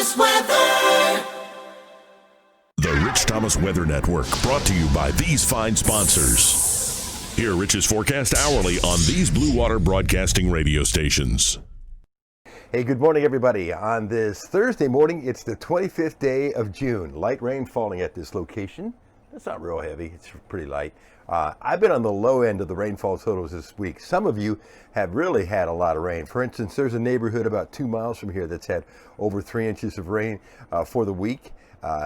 Thomas Weather. The Rich Thomas Weather Network, brought to you by these fine sponsors. Hear Rich's forecast hourly on these Blue Water Broadcasting radio stations. Hey, good morning, everybody. On this Thursday morning, it's the 25th day of June. Light rain falling at this location. It's not real heavy. It's pretty light. I've been on the low end of the rainfall totals this week. Some of you have really had a lot of rain. For instance, there's a neighborhood about 2 miles from here that's had over 3 inches of rain for the week.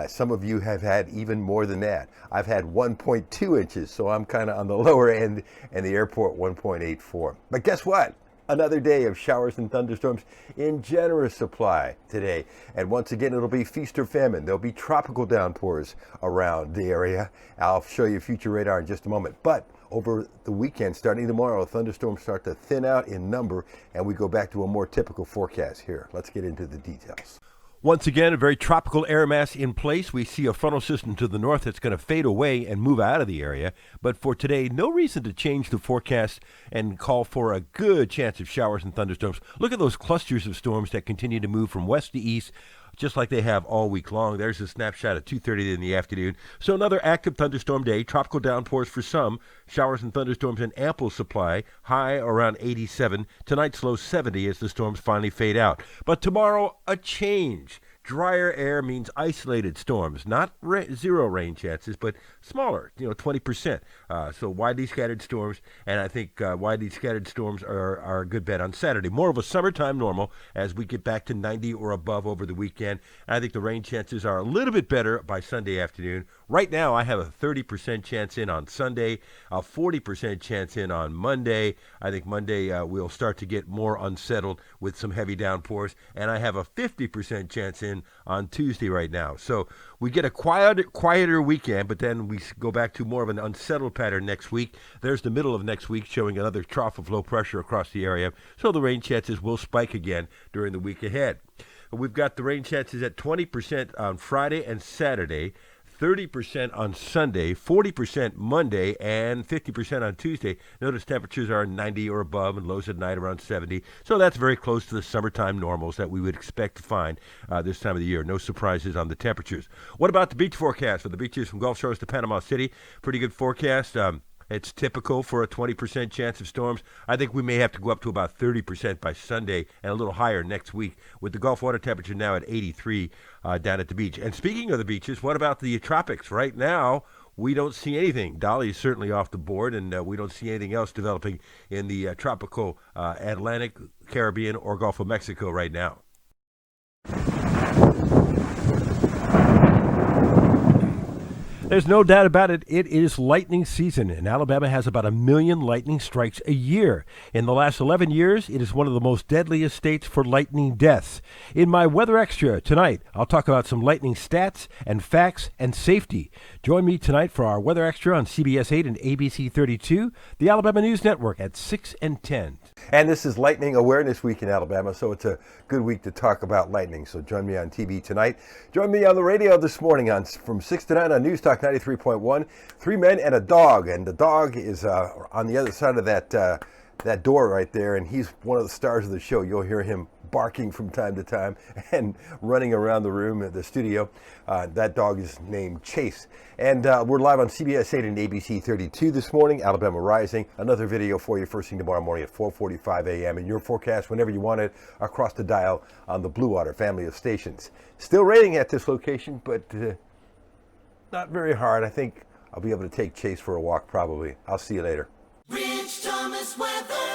Some of you have had even more than that. I've had 1.2 inches, so I'm kind of on the lower end, and the airport 1.84. But guess what? Another day of showers and thunderstorms in generous supply today. And once again, it'll be feast or famine. There'll be tropical downpours around the area. I'll show you future radar in just a moment. But over the weekend, starting tomorrow, thunderstorms start to thin out in number, and we go back to a more typical forecast here. Let's get into the details. Once again, a very tropical air mass in place. We see a frontal system to the north that's going to fade away and move out of the area. But for today, no reason to change the forecast and call for a good chance of showers and thunderstorms. Look at those clusters of storms that continue to move from west to east, just like they have all week long. There's a snapshot at 2:30 in the afternoon. So another active thunderstorm day, tropical downpours for some, showers and thunderstorms in ample supply, high around 87. Tonight's low 70 as the storms finally fade out. But tomorrow, a change. Drier air means isolated storms, not zero rain chances, but smaller, 20%. So widely scattered storms, and I think widely scattered storms are a good bet on Saturday. More of a summertime normal as we get back to 90 or above over the weekend. I think the rain chances are a little bit better by Sunday afternoon. Right now, I have a 30% chance in on Sunday, a 40% chance in on Monday. I think Monday we'll start to get more unsettled with some heavy downpours, and I have a 50% chance in on Tuesday right now. So we get a quieter weekend, but then we go back to more of an unsettled pattern next week. There's the middle of next week showing another trough of low pressure across the area, so the rain chances will spike again during the week ahead. We've got the rain chances at 20% on Friday and Saturday, 30% on Sunday, 40% Monday, and 50% on Tuesday. Notice temperatures are 90 or above and lows at night around 70. So that's very close to the summertime normals that we would expect to find this time of the year. No surprises on the temperatures. What about the beach forecast for the beaches from Gulf Shores to Panama City? Pretty good forecast. It's typical for a 20% chance of storms. I think we may have to go up to about 30% by Sunday and a little higher next week, with the Gulf water temperature now at 83 down at the beach. And speaking of the beaches, what about the tropics? Right now, we don't see anything. Dolly is certainly off the board, and we don't see anything else developing in the tropical Atlantic, Caribbean, or Gulf of Mexico right now. There's no doubt about it. It is lightning season, and Alabama has about 1 million lightning strikes a year. In the last 11 years, it is one of the most deadliest states for lightning deaths. In my Weather Extra tonight, I'll talk about some lightning stats and facts and safety. Join me tonight for our Weather Extra on CBS 8 and ABC 32, the Alabama News Network at 6 and 10. And this is Lightning Awareness Week in Alabama, so it's a good week to talk about lightning. So join me on TV tonight. Join me on the radio this morning from 6 to 9 on News Talk 93.1. 3 men and a dog, and the dog is on the other side of that door right there, and he's one of the stars of the show. You'll hear him barking from time to time and running around the room at the studio. That dog is named Chase. And we're live on CBS 8 and ABC 32 this morning, Alabama Rising. Another video for you first thing tomorrow morning at 4:45 a.m. And your forecast whenever you want it across the dial on the Blue Water family of stations. Still raining at this location, but not very hard. I think I'll be able to take Chase for a walk probably. I'll see you later. Rich Thomas Weather.